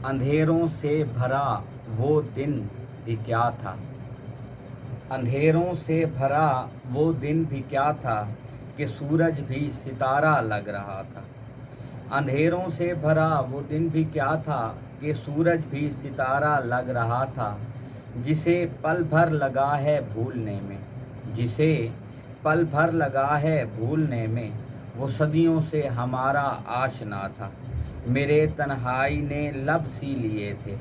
अंधेरों से भरा वो दिन भी क्या था। अंधेरों से भरा वो दिन भी क्या था कि सूरज भी सितारा लग रहा था। अंधेरों से भरा वो दिन भी क्या था कि सूरज भी सितारा लग रहा था। जिसे पल भर लगा है भूलने में, जिसे पल भर लगा है भूलने में, वो सदियों से हमारा आशना था। मेरे तन्हाई ने लब सी लिए थे,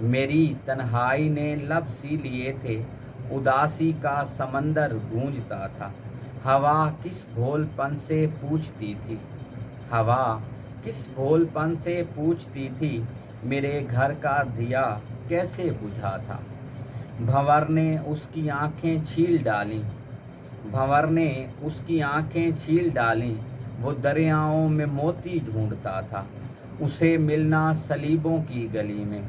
मेरी तन्हाई ने लब सी लिए थे। उदासी का समंदर गूंजता था। हवा किस भोलपन से पूछती थी, हवा किस भोलपन से पूछती थी, मेरे घर का दिया कैसे बुझा था। भंवर ने उसकी आंखें छील डाली, भंवर ने उसकी आंखें छील डाली। वो दरियाओं में मोती ढूंढता था। उसे मिलना सलीबों की गली में,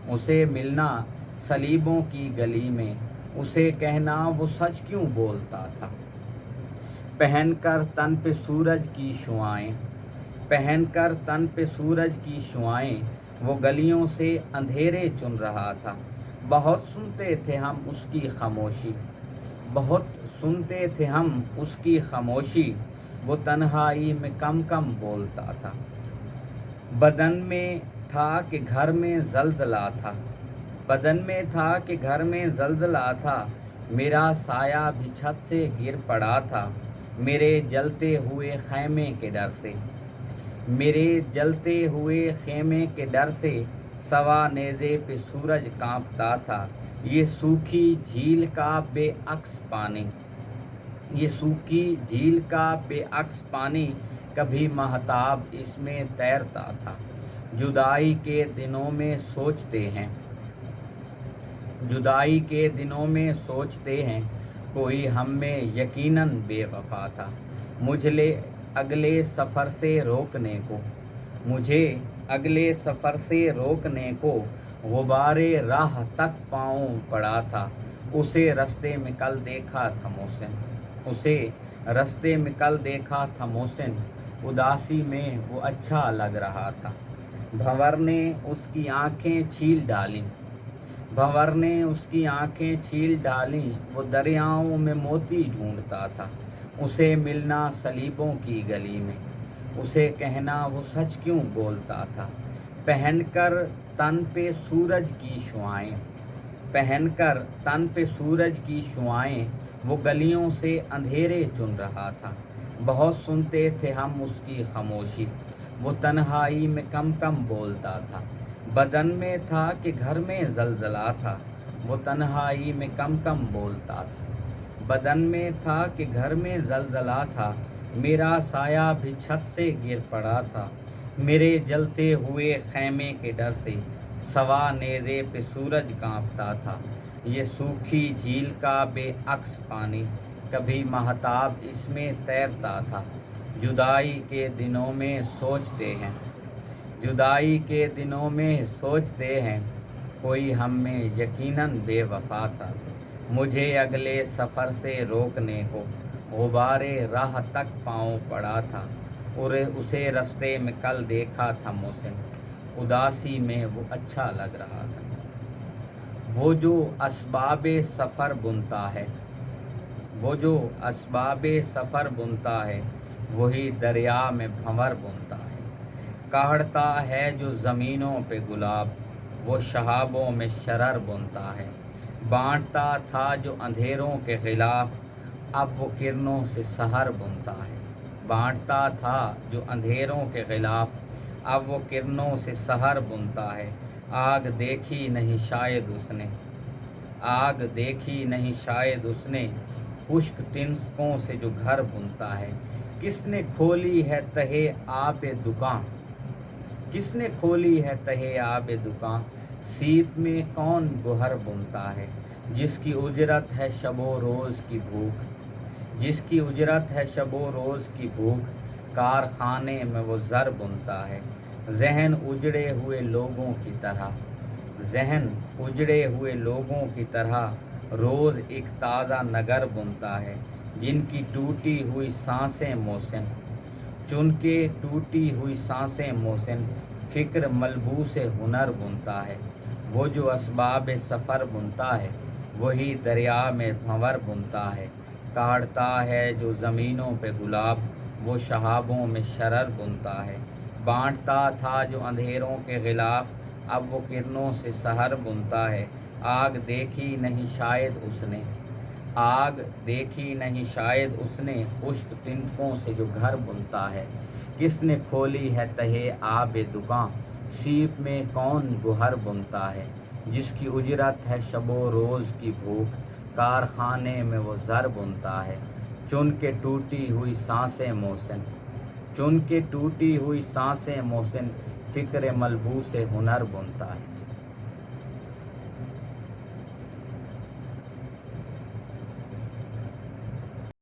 उसे मिलना सलीबों की गली में, उसे कहना वो सच क्यों बोलता था। पहनकर तन पे सूरज की शुआएं, पहनकर तन पे सूरज की शुआएं, वो गलियों से अंधेरे चुन रहा था। बहुत सुनते थे हम उसकी खामोशी, बहुत सुनते थे हम उसकी खामोशी। वो तन्हाई में कम कम बोलता था। बदन में था कि घर में जलजला था, बदन में था कि घर में जलजला था। मेरा साया भी छत से गिर पड़ा था, मेरे जलते हुए खैमे के डर से, मेरे जलते हुए खेमे के डर से। सवा नेज़े पे सूरज कांपता था। ये सूखी झील का बेअक्स पानी, ये सूखी झील का बेअक्स पानी, कभी महताब इसमें तैरता था। जुदाई के दिनों में सोचते हैं, जुदाई के दिनों में सोचते हैं, कोई हम में यकीनन बेवफा था। मुझे अगले सफ़र से रोकने को, मुझे अगले सफ़र से रोकने को, गुबारे राह तक पाँव पड़ा था। उसे रास्ते में कल देखा था मोहसिन, उसे रास्ते में कल देखा था मोहसिन। उदासी में वो अच्छा लग रहा था। भंवर ने उसकी आंखें छील डाली, भंवर ने उसकी आंखें छील डाली। वो दरियाओं में मोती ढूंढता था। उसे मिलना सलीबों की गली में, उसे कहना वो सच क्यों बोलता था। पहनकर तन पे सूरज की शुआएं, पहनकर तन पे सूरज की शुआएं, वो गलियों से अंधेरे चुन रहा था। बहुत सुनते थे हम उसकी खामोशी, वो तन्हाई में कम कम बोलता था। बदन में था कि घर में जलजला था, वो तन्हाई में कम कम बोलता था। बदन में था कि घर में जलजला था, मेरा साया भी छत से गिर पड़ा था, मेरे जलते हुए खैमे के डर से। सवा नेज़े पे सूरज कांपता था। ये सूखी झील का बेअक्स पानी, कभी महताब इसमें तैरता था। जुदाई के दिनों में सोचते हैं, जुदाई के दिनों में सोचते हैं, कोई हम में यकीनन बेवफा था। मुझे अगले सफ़र से रोकने को, गुबारे राह तक पाँव पड़ा था। और उसे रास्ते में कल देखा था मोहसिन, उदासी में वो अच्छा लग रहा था। वो जो असबाबे सफ़र बुनता है, वो जो असबाबे सफ़र बुनता है, वही दरिया में भंवर बुनता है। काढ़ता है जो ज़मीनों पे गुलाब, वो शहाबों में शरर बुनता है। बांटता था जो अंधेरों के ख़िलाफ़, अब वो किरणों से सहर बुनता है। बांटता था जो अंधेरों के ख़िलाफ़, अब वो किरणों से सहर बुनता है। आग देखी नहीं शायद उसने, आग देखी नहीं शायद उसने, खुश्क तिनकों से जो घर बुनता है। किसने खोली है तहे आबे दुकान, किसने खोली है तहे आबे दुकान, सीप में कौन गुहर बुनता है। जिसकी उजरत है शबो रोज़ की भूख, जिसकी उजरत है शबो रोज़ की भूख, कारखाने में वो ज़र बुनता है। जहन उजड़े हुए लोगों की तरह, जहन उजड़े हुए लोगों की तरह, रोज़ एक ताज़ा नगर बुनता है। जिनकी टूटी हुई सांसें मोहसिन, चुन के टूटी हुई सांसें मोहसिन, فکر ملبوس ہنر بنتا ہے، وہ جو اسباب سفر بنتا ہے وہی دریا میں بھنور بنتا ہے، کاٹتا ہے جو زمینوں پہ گلاب وہ شہابوں میں شرر بنتا ہے، بانٹتا تھا جو اندھیروں کے غلاف اب وہ کرنوں سے سحر بنتا ہے، آگ دیکھی نہیں شاید اس نے، آگ دیکھی نہیں شاید اس نے خشک تنکوں سے جو گھر بنتا ہے، کس نے کھولی ہے تہے آب دکاں سیپ میں کون گوہر بنتا ہے، جس کی اجرت ہے شب و روز کی بھوک کارخانے میں وہ زر بنتا ہے، چن کے ٹوٹی ہوئی سانسیں محسن، چن کے ٹوٹی ہوئی سانسیں محسن فکر ملبوس ہنر بنتا ہے۔